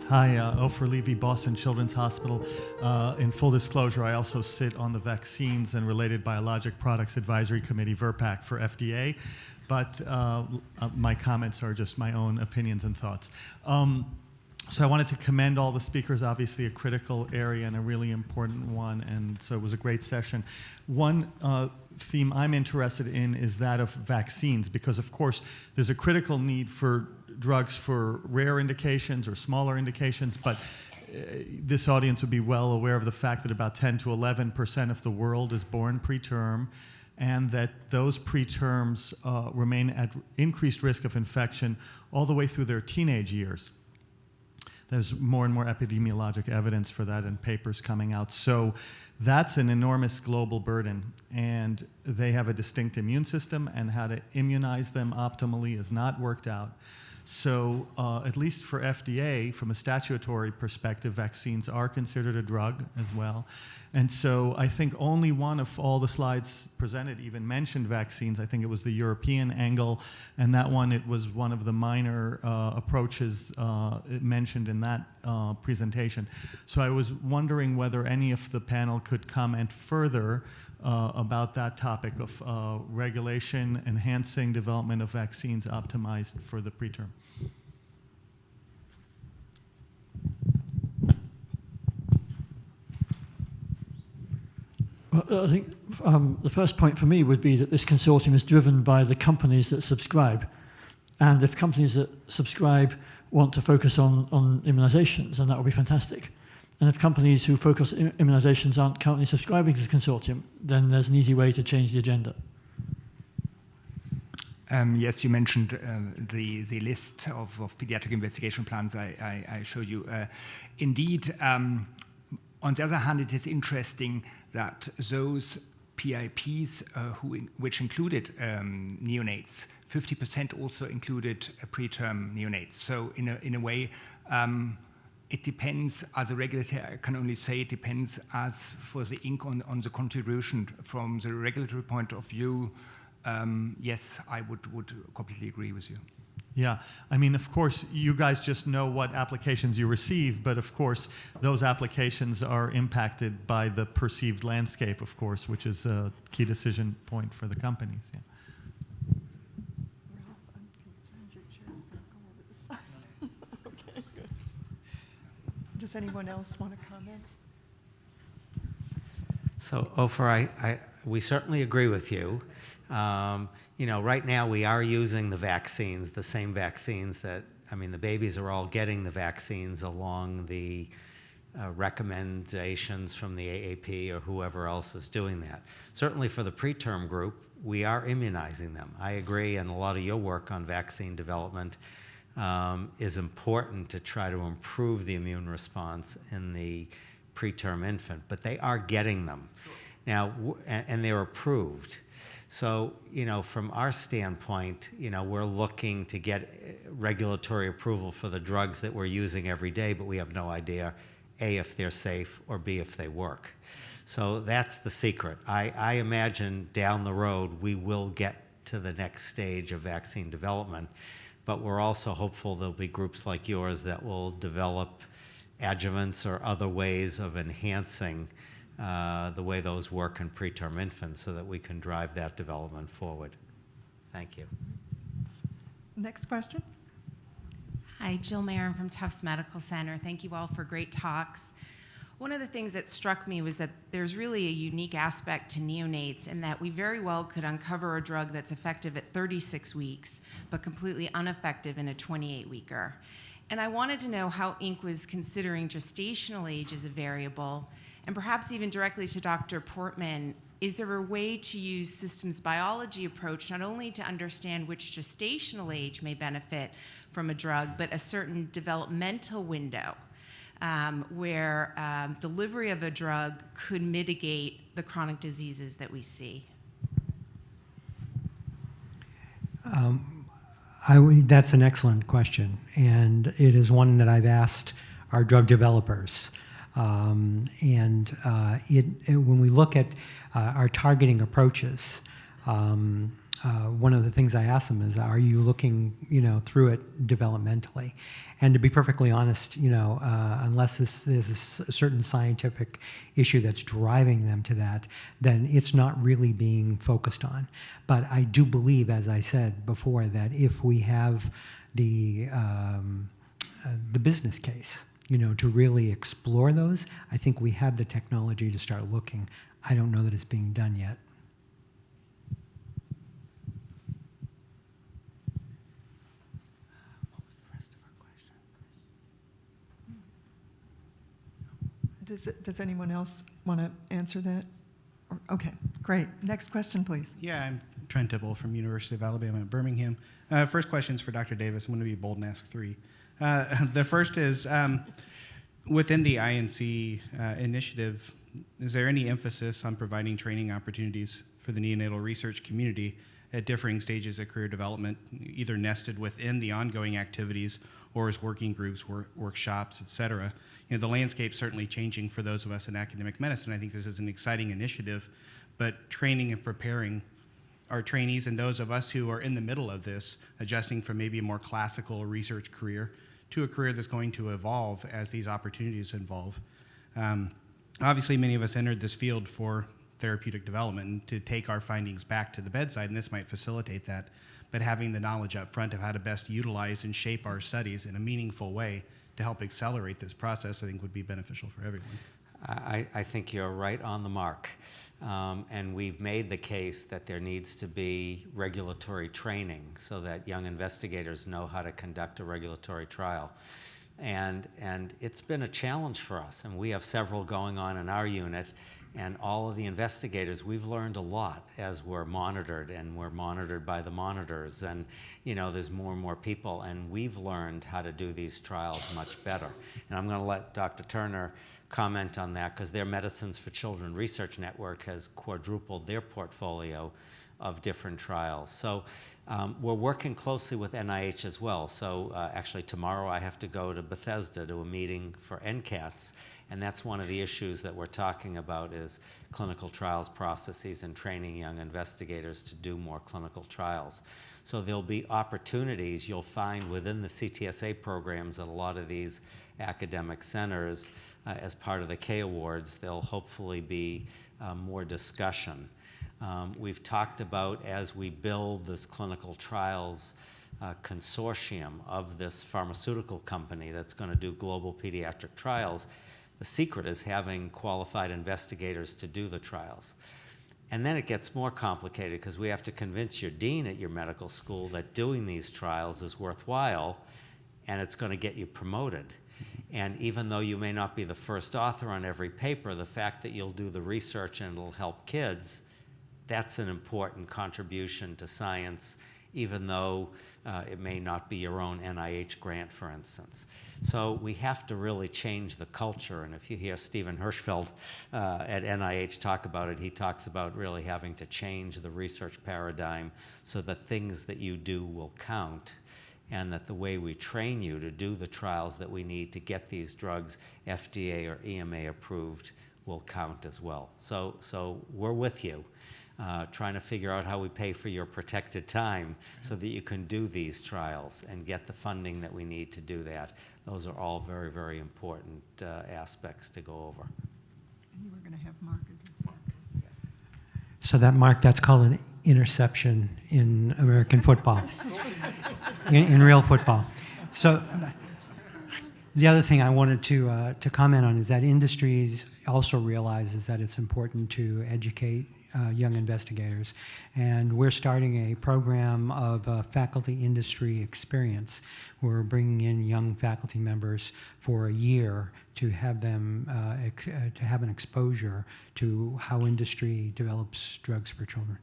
Hi, Ofer Levy, Boston Children's Hospital. In full disclosure, I also sit on the Vaccines and Related Biologic Products Advisory Committee, VRPAC, for FDA, but my comments are just my own opinions and thoughts. So I wanted to commend all the speakers, obviously a critical area and a really important one, and so it was a great session. One theme I'm interested in is that of vaccines, because of course there's a critical need for drugs for rare indications or smaller indications, but this audience would be well aware of the fact that about 10 to 11% of the world is born preterm, and that those preterms remain at increased risk of infection all the way through their teenage years. There's more and more epidemiologic evidence for that and papers coming out. So that's an enormous global burden, and they have a distinct immune system, and how to immunize them optimally is not worked out. So at least for FDA, from a statutory perspective, vaccines are considered a drug as well. And so I think only one of all the slides presented even mentioned vaccines. I think it was the European angle, and that one, it was one of the minor approaches mentioned in that presentation. So I was wondering whether any of the panel could comment further about that topic of regulation, enhancing development of vaccines optimized for the preterm. Well, I think the first point for me would be that this consortium is driven by the companies that subscribe. And if companies that subscribe want to focus on immunizations, then that would be fantastic. And if companies who focus on immunizations aren't currently subscribing to the consortium, then there's an easy way to change the agenda. Yes, you mentioned the list of pediatric investigation plans I showed you. Indeed, on the other hand, it is interesting that those PIPs which included neonates, 50% also included preterm neonates. So in a way, it depends, as a regulator, I can only say it depends as for the ink on the contribution from the regulatory point of view. Yes, I would completely agree with you. Yeah, I mean, of course, you guys just know what applications you receive, but of course, those applications are impacted by the perceived landscape, of course, which is a key decision point for the companies. Yeah. Okay, good. Does anyone else want to comment? So, Ofer, we certainly agree with you. You know, right now we are using the vaccines, the same vaccines that, I mean, the babies are all getting the vaccines along the recommendations from the AAP or whoever else is doing that. Certainly for the preterm group, we are immunizing them. I agree, and a lot of your work on vaccine development is important to try to improve the immune response in the preterm infant, but they are getting them. Now, and they're approved. So, you know, from our standpoint, you know, we're looking to get regulatory approval for the drugs that we're using every day, but we have no idea, A, if they're safe, or B, if they work. So that's the secret. I imagine down the road we will get to the next stage of vaccine development, but we're also hopeful there'll be groups like yours that will develop adjuvants or other ways of enhancing the way those work in preterm infants so that we can drive that development forward. Thank you. Next question. Hi, Jill Marin from Tufts Medical Center. Thank you all for great talks. One of the things that struck me was that there's really a unique aspect to neonates in that we very well could uncover a drug that's effective at 36 weeks, but completely ineffective in a 28-weeker. And I wanted to know how Inc. was considering gestational age as a variable, and perhaps even directly to Dr. Portman, is there a way to use systems biology approach not only to understand which gestational age may benefit from a drug, but a certain developmental window where delivery of a drug could mitigate the chronic diseases that we see? That's an excellent question, and it is one that I've asked our drug developers. When we look at our targeting approaches, one of the things I ask them is, are you looking, through it developmentally? And to be perfectly honest, unless there's a certain scientific issue that's driving them to that, then it's not really being focused on. But I do believe, as I said before, that if we have the business case, to really explore those, I think we have the technology to start looking. I don't know that it's being done yet. Does anyone else want to answer that? Okay, great. Next question, please. Yeah, I'm Trent Dibble from University of Alabama at Birmingham. First question is for Dr. Davis. I'm going to be bold and ask three. The first is, within the INC initiative, is there any emphasis on providing training opportunities for the neonatal research community at differing stages of career development, either nested within the ongoing activities or as working groups, workshops, et cetera? The landscape's certainly changing for those of us in academic medicine. I think this is an exciting initiative, but training and preparing our trainees and those of us who are in the middle of this, adjusting from maybe a more classical research career to a career that's going to evolve as these opportunities evolve. Obviously, many of us entered this field for therapeutic development and to take our findings back to the bedside, and this might facilitate that. But having the knowledge up front of how to best utilize and shape our studies in a meaningful way to help accelerate this process, I think would be beneficial for everyone. I think you're right on the mark. And we've made the case that there needs to be regulatory training so that young investigators know how to conduct a regulatory trial. And it's been a challenge for us, and we have several going on in our unit, and all of the investigators, we've learned a lot as we're monitored, and we're monitored by the monitors, and there's more and more people, and we've learned how to do these trials much better. And I'm going to let Dr. Turner comment on that, because their Medicines for Children Research Network has quadrupled their portfolio of different trials. So we're working closely with NIH as well. So actually tomorrow I have to go to Bethesda to a meeting for NCATS, and that's one of the issues that we're talking about is clinical trials processes and training young investigators to do more clinical trials. So there'll be opportunities you'll find within the CTSA programs at a lot of these academic centers. As part of the K Awards, there'll hopefully be more discussion. We've talked about, as we build this clinical trials consortium of this pharmaceutical company that's going to do global pediatric trials, the secret is having qualified investigators to do the trials. And then it gets more complicated because we have to convince your dean at your medical school that doing these trials is worthwhile and it's going to get you promoted. And even though you may not be the first author on every paper, the fact that you'll do the research and it'll help kids, that's an important contribution to science, even though it may not be your own NIH grant, for instance. So we have to really change the culture, and if you hear Stephen Hirschfeld at NIH talk about it, he talks about really having to change the research paradigm so that things that you do will count, and that the way we train you to do the trials that we need to get these drugs FDA or EMA approved will count as well. So we're with you, trying to figure out how we pay for your protected time so that you can do these trials and get the funding that we need to do that. Those are all very, very important aspects to go over. And you were going to have Mark address that. So that, Mark, that's called an interception in American football, in real football. So the other thing I wanted to comment on is that industries also realizes that it's important to educate young investigators. And we're starting a program of faculty industry experience. We're bringing in young faculty members for a year to have them to have an exposure to how industry develops drugs for children.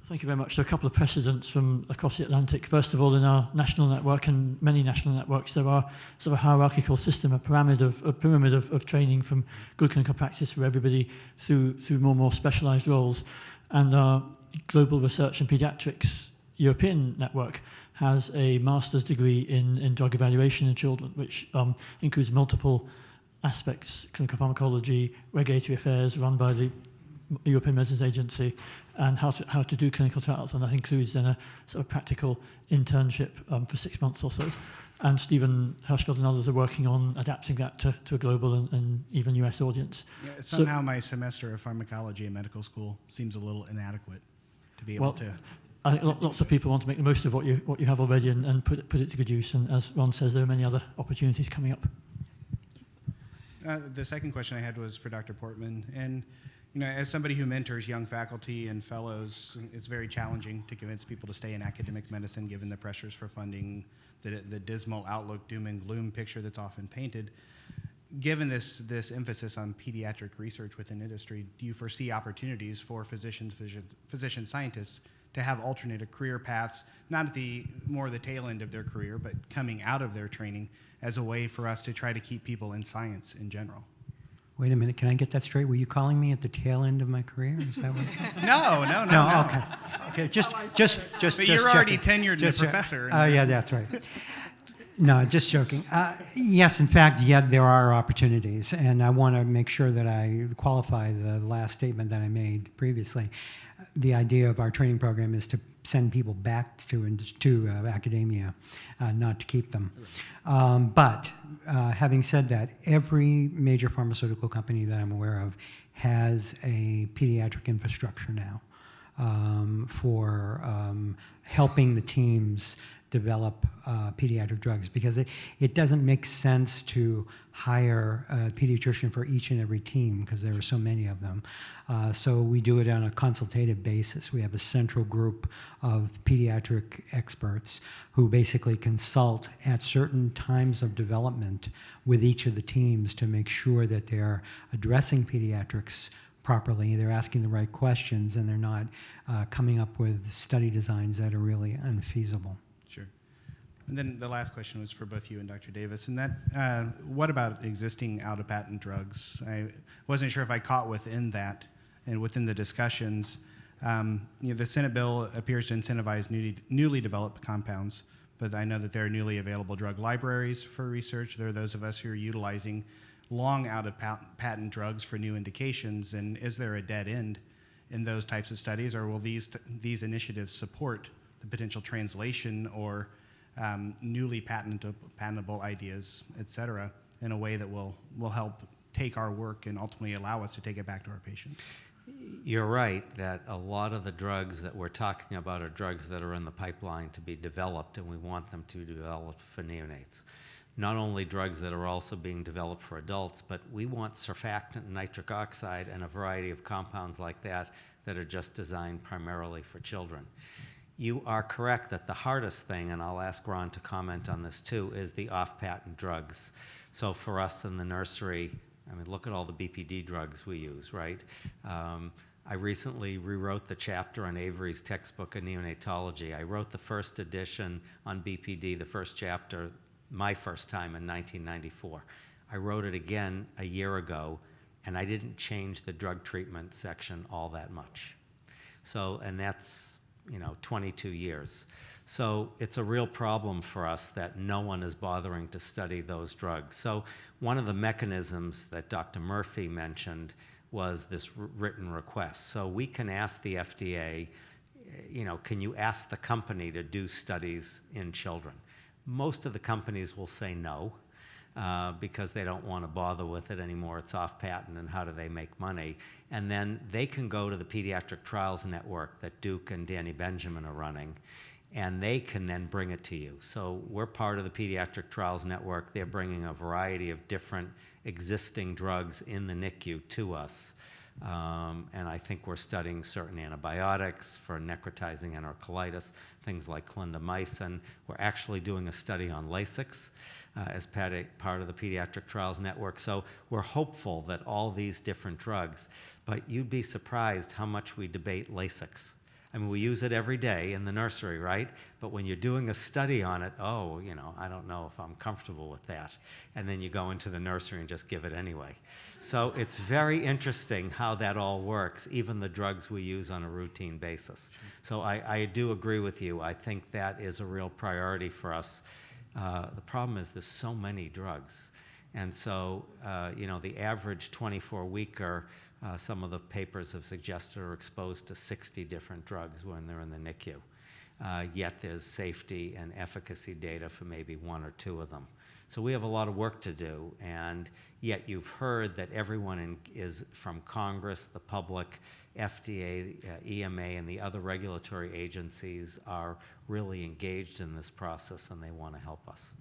Thank you very much. So a couple of precedents from across the Atlantic. First of all, in our national network and many national networks, there are sort of a hierarchical system, a pyramid of training from good clinical practice for everybody through more and more specialized roles. And our Global Research in Pediatrics European network has a master's degree in drug evaluation in children, which includes multiple aspects: clinical pharmacology, regulatory affairs, run by the European Medicines Agency, and how to do clinical trials, and that includes then a sort of practical internship for 6 months or so. And Stephen Hirschfeld and others are working on adapting that to a global and even US audience. Yeah, somehow my semester of pharmacology in medical school seems a little inadequate to be able to. I think lots of people want to make the most of what you have already and put it to good use. And as Ron says, there are many other opportunities coming up. The second question I had was for Dr. Portman. And as somebody who mentors young faculty and fellows, it's very challenging to convince people to stay in academic medicine given the pressures for funding, the dismal outlook, doom and gloom picture that's often painted. Given this emphasis on pediatric research within industry, do you foresee opportunities for physician scientists to have alternate career paths, not at the tail end of their career, but coming out of their training as a way for us to try to keep people in science in general? Wait a minute, can I get that straight? Were you calling me at the tail end of my career? Is that what? No. Okay, just. But you're already tenured as a professor. Oh, yeah, that's right. No, just joking. Yes, in fact, there are opportunities, and I want to make sure that I qualify the last statement that I made previously. The idea of our training program is to send people back to academia, not to keep them. But having said that, every major pharmaceutical company that I'm aware of has a pediatric infrastructure now for helping the teams develop pediatric drugs, because it doesn't make sense to hire a pediatrician for each and every team because there are so many of them. So we do it on a consultative basis. We have a central group of pediatric experts who basically consult at certain times of development with each of the teams to make sure that they're addressing pediatrics properly, they're asking the right questions, and they're not coming up with study designs that are really unfeasible. Sure. And then the last question was for both you and Dr. Davis, and that, what about existing out-of-patent drugs? I wasn't sure if I caught within that and within the discussions. The Senate bill appears to incentivize newly developed compounds, but I know that there are newly available drug libraries for research. There are those of us who are utilizing long out-of-patent drugs for new indications, and is there a dead end in those types of studies, or will these initiatives support the potential translation or newly patentable ideas, et cetera, in a way that will help take our work and ultimately allow us to take it back to our patients? You're right that a lot of the drugs that we're talking about are drugs that are in the pipeline to be developed, and we want them to be developed for neonates. Not only drugs that are also being developed for adults, but we want surfactant and nitric oxide and a variety of compounds like that that are just designed primarily for children. You are correct that the hardest thing, and I'll ask Ron to comment on this too, is the off-patent drugs. So for us in the nursery, I mean, look at all the BPD drugs we use, right? I recently rewrote the chapter on Avery's textbook on neonatology. I wrote the first edition on BPD, the first chapter, my first time in 1994. I wrote it again a year ago, and I didn't change the drug treatment section all that much. So, and that's, 22 years. So it's a real problem for us that no one is bothering to study those drugs. So one of the mechanisms that Dr. Murphy mentioned was this written request. So we can ask the FDA, can you ask the company to do studies in children? Most of the companies will say no because they don't want to bother with it anymore. It's off patent, and how do they make money? And then they can go to the Pediatric Trials Network that Duke and Danny Benjamin are running, and they can then bring it to you. So we're part of the Pediatric Trials Network. They're bringing a variety of different existing drugs in the NICU to us. And I think we're studying certain antibiotics for necrotizing enterocolitis, things like clindamycin. We're actually doing a study on Lasix as part of the Pediatric Trials Network. So we're hopeful that all these different drugs, but you'd be surprised how much we debate Lasix. I mean, we use it every day in the nursery, right? But when you're doing a study on it, I don't know if I'm comfortable with that. And then you go into the nursery and just give it anyway. So it's very interesting how that all works, even the drugs we use on a routine basis. So I do agree with you. I think that is a real priority for us. The problem is there's so many drugs. And so, the average 24-weeker some of the papers have suggested, are exposed to 60 different drugs when they're in the NICU. Yet there's safety and efficacy data for maybe 1 or 2 of them. So we have a lot of work to do, and yet you've heard that everyone is from Congress, the public, FDA, EMA, and the other regulatory agencies are really engaged in this process, and they want to help us.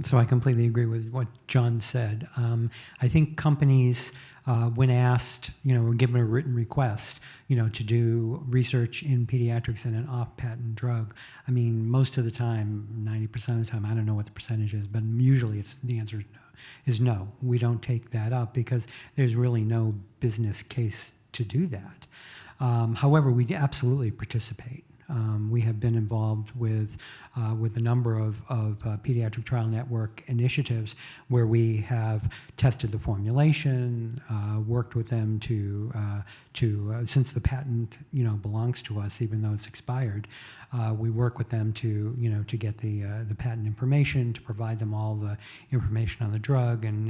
So I completely agree with what John said. I think companies, when asked, or given a written request, to do research in pediatrics in an off-patent drug, I mean, most of the time, 90% of the time, I don't know what the percentage is, but usually the answer is no. We don't take that up because there's really no business case to do that. However, we absolutely participate. We have been involved with a number of Pediatric Trial Network initiatives where we have tested the formulation, worked with them to since the patent belongs to us, even though it's expired, we work with them to get the patent information, to provide them all the information on the drug and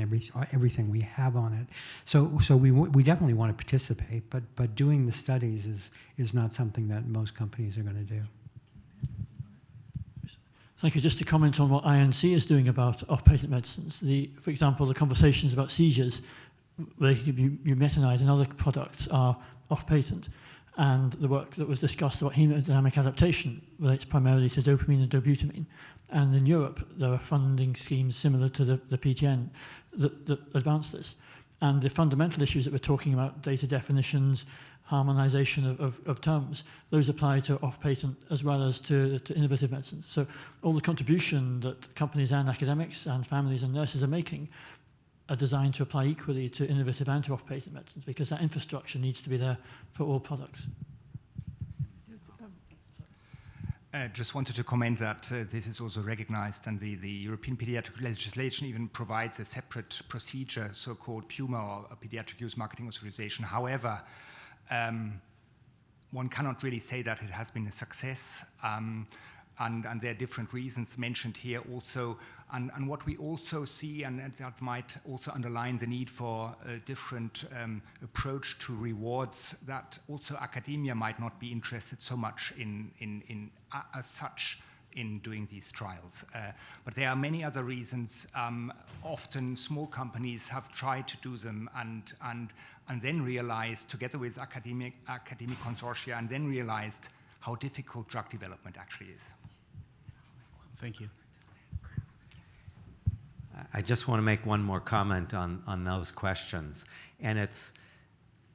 everything we have on it. So we definitely want to participate, but doing the studies is not something that most companies are going to do. Thank you. Just to comment on what INC is doing about off-patent medicines. For example, the conversations about seizures related to bumetanide and other products are off-patent. And the work that was discussed about hemodynamic adaptation relates primarily to dopamine and dobutamine. And in Europe, there are funding schemes similar to the PTN that advance this. And the fundamental issues that we're talking about, data definitions, harmonization of terms, those apply to off-patent as well as to innovative medicines. So all the contribution that companies and academics and families and nurses are making are designed to apply equally to innovative and to off-patent medicines, because that infrastructure needs to be there for all products. Just wanted to comment that this is also recognized, and the European pediatric legislation even provides a separate procedure, so-called PUMA, or a Pediatric Use Marketing Authorization. However, one cannot really say that it has been a success, and there are different reasons mentioned here also. And what we also see, and that might also underline the need for a different approach to rewards, that also academia might not be interested so much in as such in doing these trials. But there are many other reasons. Often small companies have tried to do them and then realized, together with academic consortia, and then realized how difficult drug development actually is. Thank you. I just want to make one more comment on those questions. And it's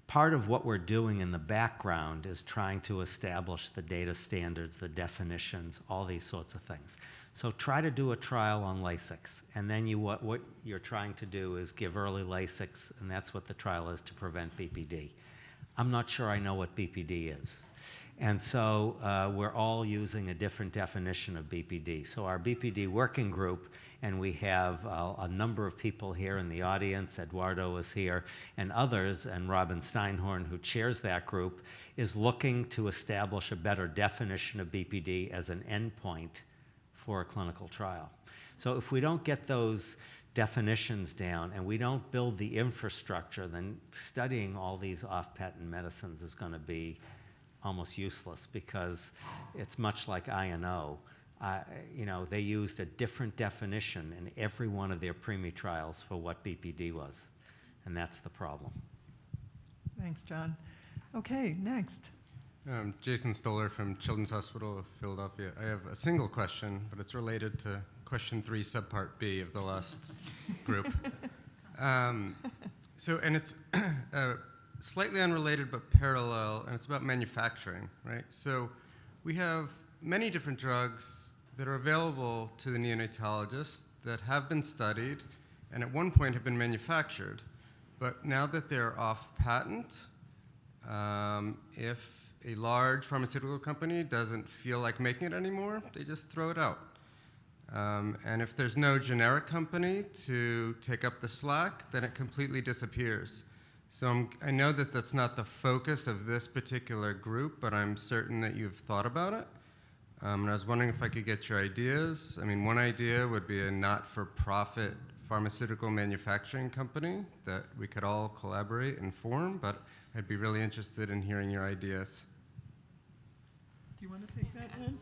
part of what we're doing in the background is trying to establish the data standards, the definitions, all these sorts of things. So try to do a trial on Lasix, and then what you're trying to do is give early Lasix, and that's what the trial is, to prevent BPD. I'm not sure I know what BPD is. And so we're all using a different definition of BPD. So our BPD working group, and we have a number of people here in the audience, Eduardo is here, and others, and Robin Steinhorn, who chairs that group, is looking to establish a better definition of BPD as an endpoint for a clinical trial. So if we don't get those definitions down and we don't build the infrastructure, then studying all these off-patent medicines is going to be almost useless, because it's much like INO. They used a different definition in every one of their PREMI trials for what BPD was, and that's the problem. Thanks, John. Okay, next. Jason Stoller from Children's Hospital of Philadelphia. I have a single question, but it's related to question 3, subpart B of the last group. And it's slightly unrelated but parallel, and it's about manufacturing, right? So we have many different drugs that are available to the neonatologist that have been studied and at one point have been manufactured. But now that they're off patent, if a large pharmaceutical company doesn't feel like making it anymore, they just throw it out. And if there's no generic company to take up the slack, then it completely disappears. So I know that that's not the focus of this particular group, but I'm certain that you've thought about it. And I was wondering if I could get your ideas. I mean, one idea would be a not-for-profit pharmaceutical manufacturing company that we could all collaborate and form, but I'd be really interested in hearing your ideas. Do you want to take that, Lynn?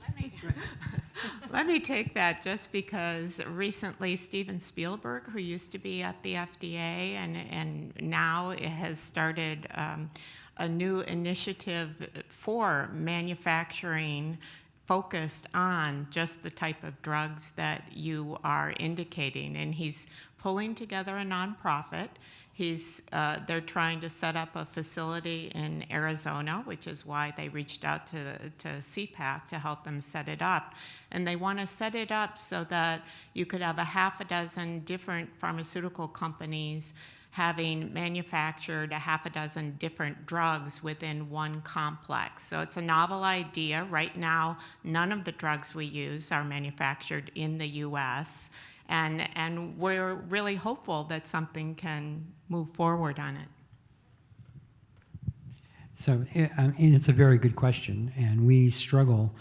Let me take that, just because recently Steven Spielberg, who used to be at the FDA and now has started a new initiative for manufacturing focused on just the type of drugs that you are indicating. And he's pulling together a nonprofit. They're trying to set up a facility in Arizona, which is why they reached out to CPAC to help them set it up. And they want to set it up so that you could have a half a dozen different pharmaceutical companies having manufactured a half a dozen different drugs within one complex. So it's a novel idea. Right now, none of the drugs we use are manufactured in the US. And we're really hopeful that something can move forward on it. So, and it's a very good question, and we struggle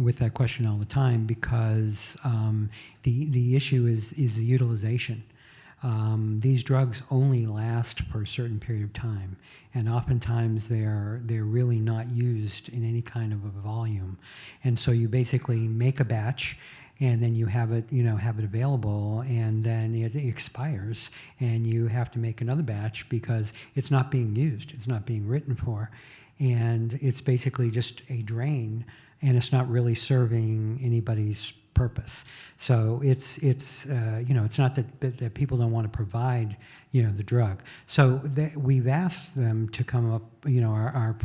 with that question all the time, because the issue is the utilization. These drugs only last for a certain period of time, and oftentimes they're really not used in any kind of a volume. And so you basically make a batch, and then you have it available, and then it expires, and you have to make another batch because it's not being used, it's not being written for, and it's basically just a drain, and it's not really serving anybody's purpose. So it's not that people don't want to provide the drug. So we've asked them to come up, our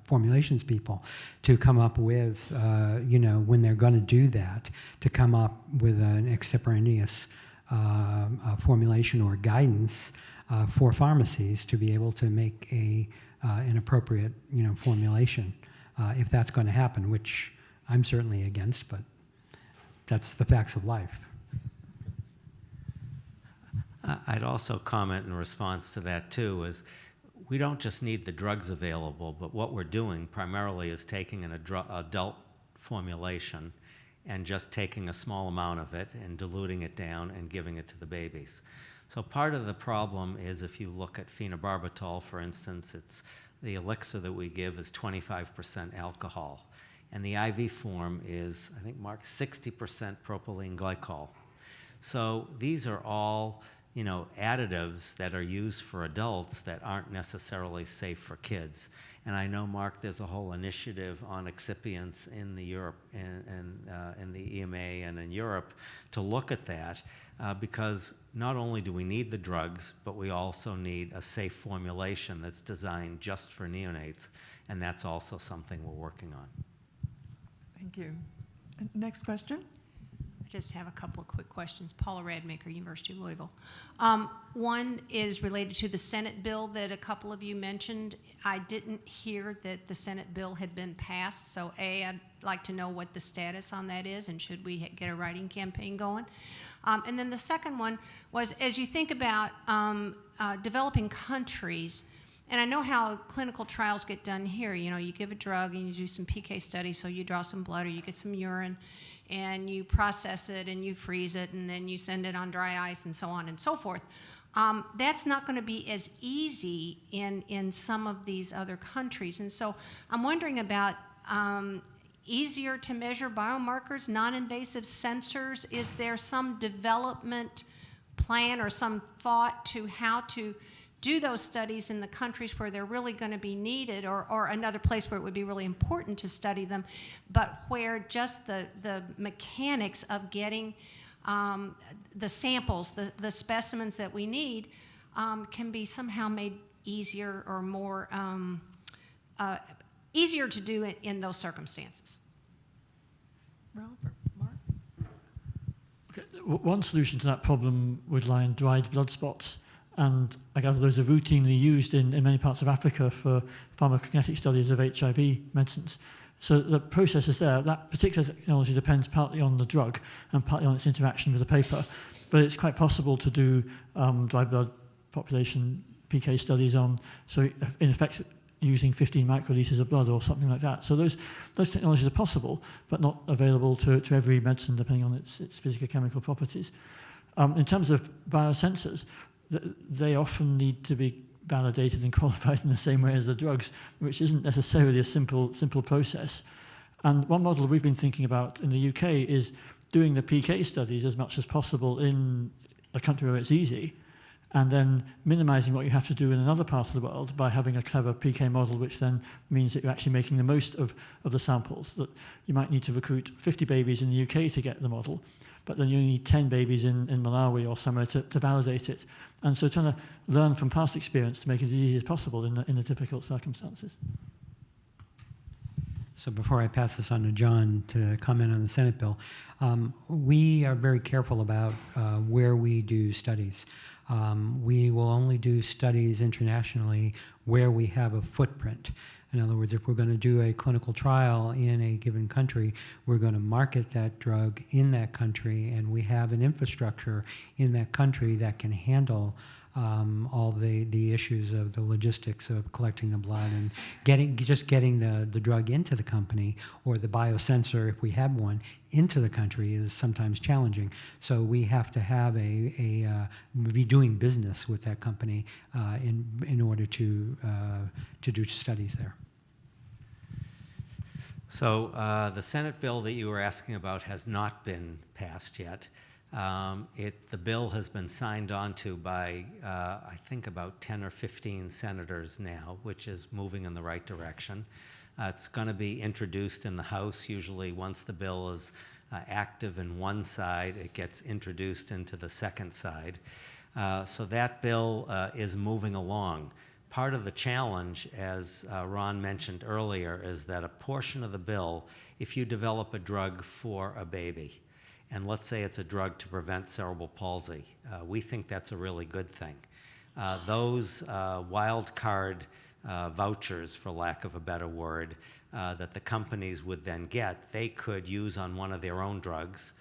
formulations people, to come up with, when they're going to do that, to come up with an extemporaneous formulation or guidance for pharmacies to be able to make an appropriate, formulation, if that's going to happen, which I'm certainly against, but that's the facts of life. I'd also comment in response to that too, is we don't just need the drugs available, but what we're doing primarily is taking an adult formulation and just taking a small amount of it and diluting it down and giving it to the babies. So part of the problem is, if you look at phenobarbital, for instance, the elixir that we give is 25% alcohol. And the IV form is, I think, Mark, 60% propylene glycol. So these are all, additives that are used for adults that aren't necessarily safe for kids. And I know, Mark, there's a whole initiative on excipients in the Europe in the EMA and in Europe to look at that, because not only do we need the drugs, but we also need a safe formulation that's designed just for neonates, and that's also something we're working on. Thank you. Next question. I just have a couple of quick questions. Paula Radmaker, University of Louisville. One is related to the Senate bill that a couple of you mentioned. I didn't hear that the Senate bill had been passed, so I'd like to know what the status on that is, and should we get a writing campaign going? And then the second one was, as you think about developing countries, and I know how clinical trials get done here. You give a drug and you do some PK studies, so you draw some blood or you get some urine, and you process it and you freeze it, and then you send it on dry ice and so on and so forth. That's not going to be as easy in some of these other countries. And so I'm wondering about easier to measure biomarkers, non-invasive sensors. Is there some development plan or some thought to how to do those studies in the countries where they're really going to be needed, or another place where it would be really important to study them, but where just the mechanics of getting the samples, the specimens that we need, can be somehow made easier or more easier to do in those circumstances? Ralph or Mark? Okay. One solution to that problem would lie in dried blood spots. And I gather those are routinely used in many parts of Africa for pharmacokinetic studies of HIV medicines. So the process is there. That particular technology depends partly on the drug and partly on its interaction with the paper. But it's quite possible to do dry blood population PK studies on, so in effect, using 15 microliters of blood or something like that. So those technologies are possible, but not available to every medicine depending on its physicochemical properties. In terms of biosensors, they often need to be validated and qualified in the same way as the drugs, which isn't necessarily a simple process. And one model we've been thinking about in the UK is doing the PK studies as much as possible in a country where it's easy, and then minimizing what you have to do in another part of the world by having a clever PK model, which then means that you're actually making the most of the samples. That you might need to recruit 50 babies in the UK to get the model, but then you only need 10 babies in Malawi or somewhere to validate it. And so trying to learn from past experience to make it as easy as possible in the difficult circumstances. So before I pass this on to John to comment on the Senate bill, we are very careful about where we do studies. We will only do studies internationally where we have a footprint. In other words, if we're going to do a clinical trial in a given country, we're going to market that drug in that country, and we have an infrastructure in that country that can handle all the issues of the logistics of collecting the blood and getting the drug into the company, or the biosensor, if we have one, into the country is sometimes challenging. So we have to have be doing business with that company in order to do studies there. So the Senate bill that you were asking about has not been passed yet. The bill has been signed onto by, I think, about 10 or 15 senators now, which is moving in the right direction. It's going to be introduced in the House. Usually once the bill is active in one side, it gets introduced into the second side. So that bill is moving along. Part of the challenge, as Ron mentioned earlier, is that a portion of the bill, if you develop a drug for a baby, and let's say it's a drug to prevent cerebral palsy, we think that's a really good thing. Those wild card vouchers, for lack of a better word, that the companies would then get, they could use on one of their own drugs,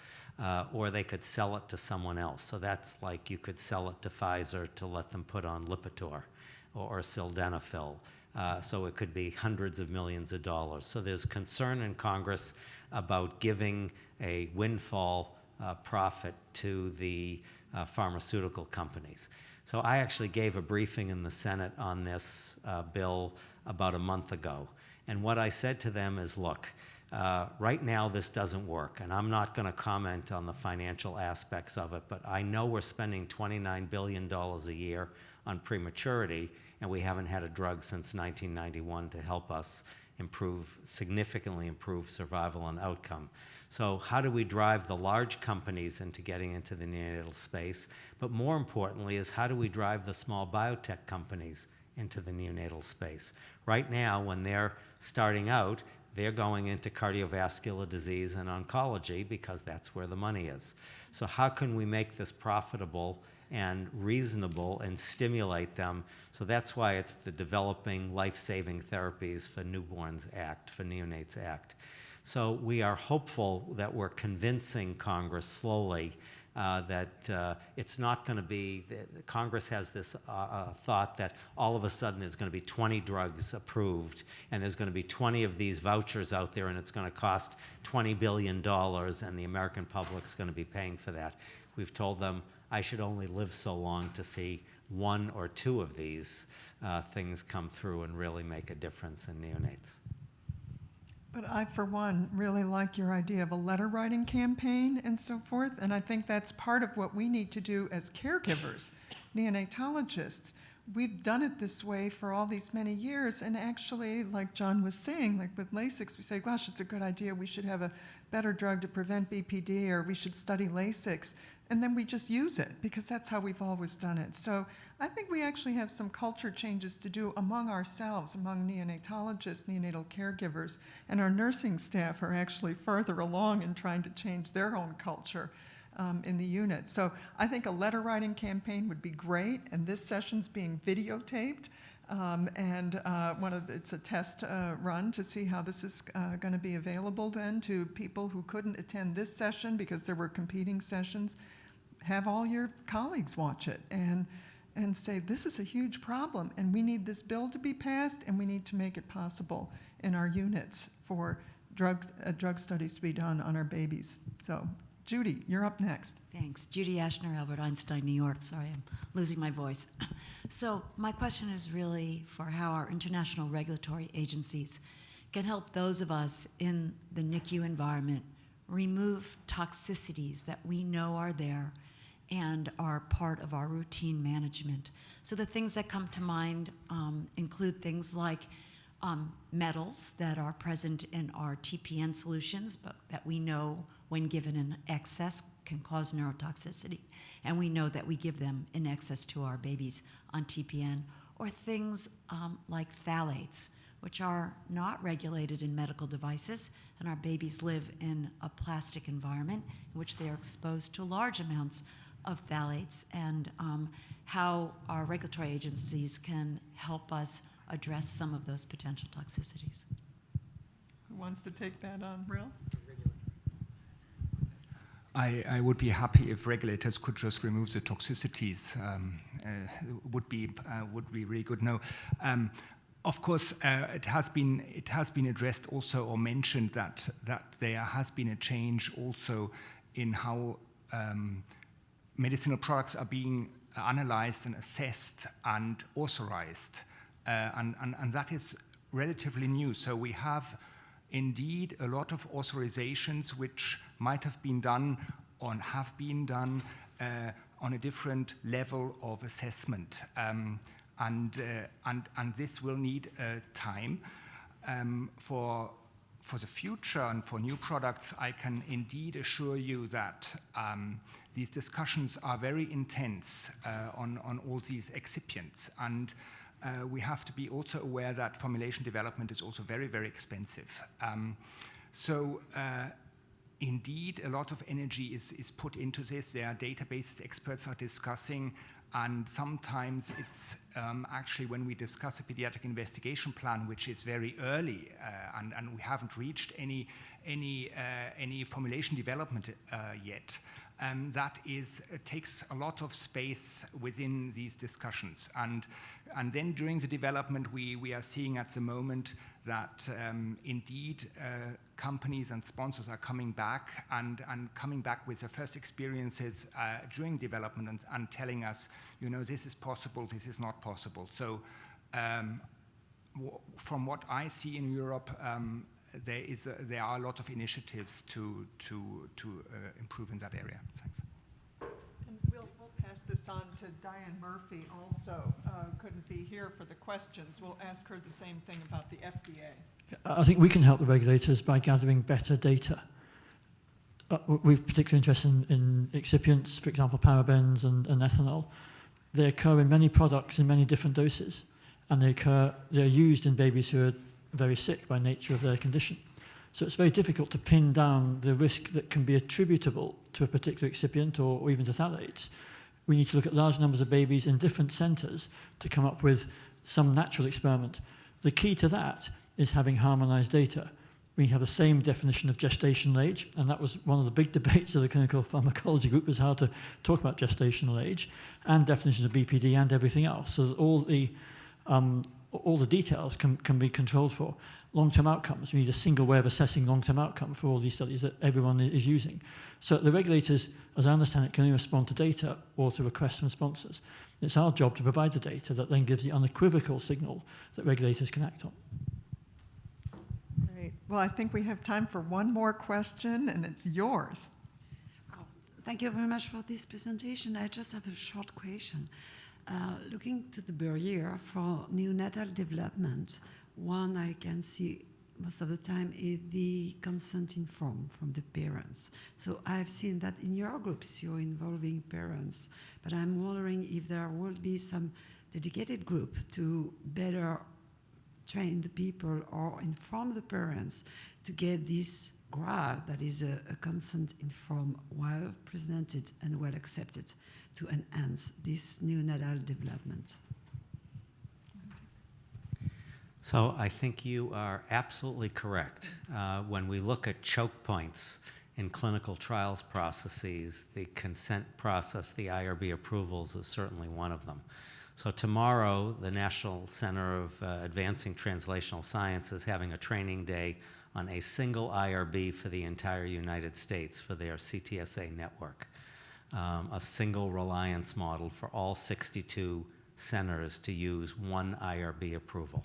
or they could sell it to someone else. So that's like you could sell it to Pfizer to let them put on Lipitor or sildenafil. So it could be hundreds of millions of dollars. So there's concern in Congress about giving a windfall profit to the pharmaceutical companies. So I actually gave a briefing in the Senate on this bill about a month ago. And what I said to them is, look, right now this doesn't work. And I'm not going to comment on the financial aspects of it, but I know we're spending $29 billion a year on prematurity, and we haven't had a drug since 1991 to help us significantly improve survival and outcome. So how do we drive the large companies into getting into the neonatal space? But more importantly is, how do we drive the small biotech companies into the neonatal space? Right now, when they're starting out, they're going into cardiovascular disease and oncology because that's where the money is. So how can we make this profitable and reasonable and stimulate them? So that's why it's the Developing Life-Saving Therapies for Newborns Act, for Neonates Act. So we are hopeful that we're convincing Congress slowly that it's not going to be, Congress has this thought that all of a sudden there's going to be 20 drugs approved, and there's going to be 20 of these vouchers out there, and it's going to cost $20 billion, and the American public's going to be paying for that. We've told them, I should only live so long to see one or two of these things come through and really make a difference in neonates. But I, for one, really like your idea of a letter writing campaign and so forth, and I think that's part of what we need to do as caregivers, neonatologists. We've done it this way for all these many years, and actually, like John was saying, like with LASIX, we say, gosh, it's a good idea, we should have a better drug to prevent BPD, or we should study LASIX, and then we just use it, because that's how we've always done it. So I think we actually have some culture changes to do among ourselves, among neonatologists, neonatal caregivers, and our nursing staff are actually further along in trying to change their own culture in the unit. So I think a letter writing campaign would be great, and this session's being videotaped, it's a test run to see how this is going to be available then to people who couldn't attend this session because there were competing sessions. Have all your colleagues watch it and say, this is a huge problem, and we need this bill to be passed, and we need to make it possible in our units for drug studies to be done on our babies. So Judy, you're up next. Thanks. Judy Ashner, Albert Einstein, New York. Sorry, I'm losing my voice. So my question is really for how our international regulatory agencies can help those of us in the NICU environment remove toxicities that we know are there and are part of our routine management. So the things that come to mind include things like metals that are present in our TPN solutions, but that we know when given in excess can cause neurotoxicity. And we know that we give them in excess to our babies on TPN. Or things like phthalates, which are not regulated in medical devices, and our babies live in a plastic environment in which they are exposed to large amounts of phthalates, and how our regulatory agencies can help us address some of those potential toxicities. Who wants to take that on, Brill? I would be happy if regulators could just remove the toxicities. Would be really good. No, of course, it has been addressed also or mentioned that there has been a change also in how medicinal products are being analyzed and assessed and authorized, and that is relatively new. So we have indeed a lot of authorizations which might have been done or have been done on a different level of assessment, and this will need time. For the future and for new products, I can indeed assure you that these discussions are very intense on all these excipients, and we have to be also aware that formulation development is also very, very expensive. Indeed, a lot of energy is put into this. There are databases experts are discussing, and sometimes it's actually when we discuss a pediatric investigation plan, which is very early, and we haven't reached any formulation development yet. That takes a lot of space within these discussions, and then during the development, we are seeing at the moment that indeed companies and sponsors are coming back and coming back with their first experiences during development and telling us, you know, this is possible, this is not possible. So from what I see in Europe, there are a lot of initiatives to improve in that area. Thanks. And we'll pass this on to Diane Murphy also. Couldn't be here for the questions. We'll ask her the same thing about the FDA. I think we can help the regulators by gathering better data. We're particularly interested in excipients, for example, parabens and ethanol. They occur in many products in many different doses, and they're used in babies who are very sick by nature of their condition. So it's very difficult to pin down the risk that can be attributable to a particular excipient or even to phthalates. We need to look at large numbers of babies in different centers to come up with some natural experiment. The key to that is having harmonized data. We have the same definition of gestational age, and that was one of the big debates of the clinical pharmacology group, was how to talk about gestational age, and definitions of BPD and everything else, so that all the details can be controlled for. Long-term outcomes, we need a single way of assessing long-term outcome for all these studies that everyone is using. So the regulators, as I understand it, can only respond to data or to requests from sponsors. It's our job to provide the data that then gives the unequivocal signal that regulators can act on. Great. Well, I think we have time for one more question, and it's yours. Thank you very much for this presentation. I just have a short question. Looking to the barrier for neonatal development, one I can see most of the time is the consent informed from the parents. So I've seen that in your groups you're involving parents, but I'm wondering if there will be some dedicated group to better train the people or inform the parents to get this GRAL, that is a consent informed, well presented and well accepted, to enhance this neonatal development. So I think you are absolutely correct. When we look at choke points in clinical trials processes, the consent process, the IRB approvals is certainly one of them. So tomorrow, the National Center of Advancing Translational Science is having a training day on a single IRB for the entire United States for their CTSA network. A single reliance model for all 62 centers to use one IRB approval.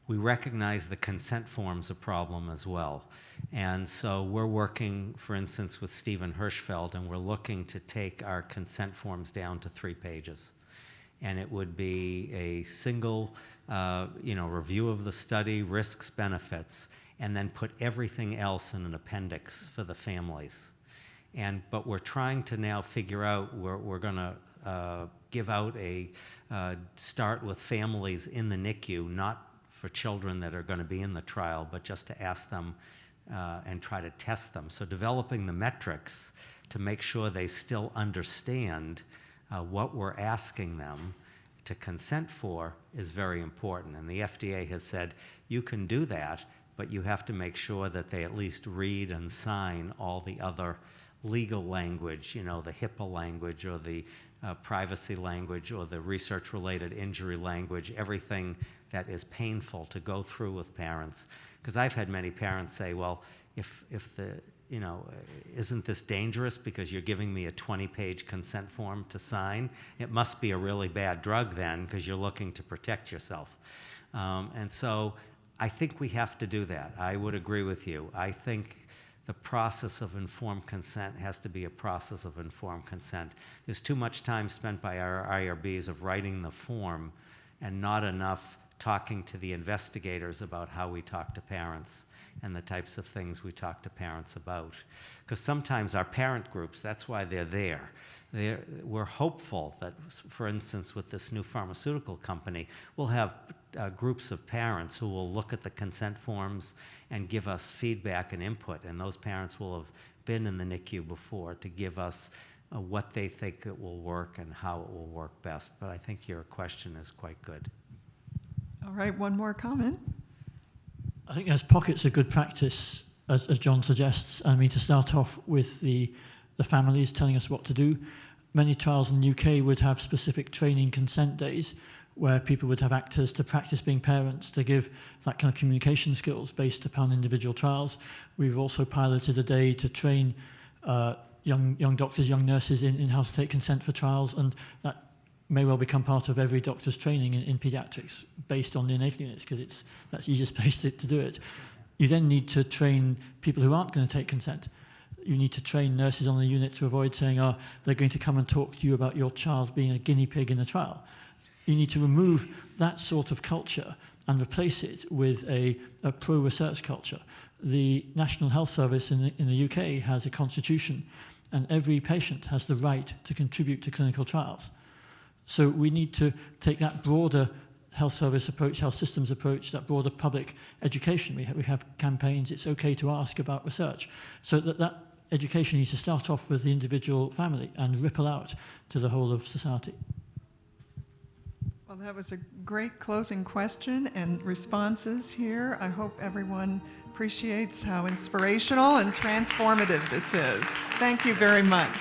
We recognize the consent form's a problem as well. And so we're working, for instance, with Stephen Hirschfeld, and we're looking to take our consent forms down to 3 pages. And it would be a single review of the study, risks, benefits, and then put everything else in an appendix for the families. But we're trying to now figure out, we're going to give out a start with families in the NICU, not for children that are going to be in the trial, but just to ask them and try to test them. So developing the metrics to make sure they still understand what we're asking them to consent for is very important. And the FDA has said, you can do that, but you have to make sure that they at least read and sign all the other legal language, the HIPAA language or the privacy language or the research-related injury language, everything that is painful to go through with parents. Because I've had many parents say, well, if the, isn't this dangerous because you're giving me a 20-page consent form to sign? It must be a really bad drug then because you're looking to protect yourself. And so I think we have to do that. I would agree with you. I think the process of informed consent has to be a process of informed consent. There's too much time spent by our IRBs of writing the form and not enough talking to the investigators about how we talk to parents and the types of things we talk to parents about. Because sometimes our parent groups, that's why they're there. We're hopeful that, for instance, with this new pharmaceutical company, we'll have groups of parents who will look at the consent forms and give us feedback and input, and those parents will have been in the NICU before to give us what they think it will work and how it will work best. But I think your question is quite good. All right, one more comment. I think there's pockets of good practice, as John suggests. I mean, to start off with the families telling us what to do. Many trials in the UK would have specific training consent days where people would have actors to practice being parents, to give that kind of communication skills based upon individual trials. We've also piloted a day to train young doctors, young nurses in how to take consent for trials, and that may well become part of every doctor's training in pediatrics based on neonatal units, because that's the easiest place to do it. You then need to train people who aren't going to take consent. You need to train nurses on the unit to avoid saying, they're going to come and talk to you about your child being a guinea pig in a trial. You need to remove that sort of culture and replace it with a pro-research culture. The National Health Service in the UK has a constitution, and every patient has the right to contribute to clinical trials. So we need to take that broader health service approach, health systems approach, that broader public education. We have campaigns, it's okay to ask about research. So that education needs to start off with the individual family and ripple out to the whole of society. Well, that was a great closing question and responses here. I hope everyone appreciates how inspirational and transformative this is. Thank you very much.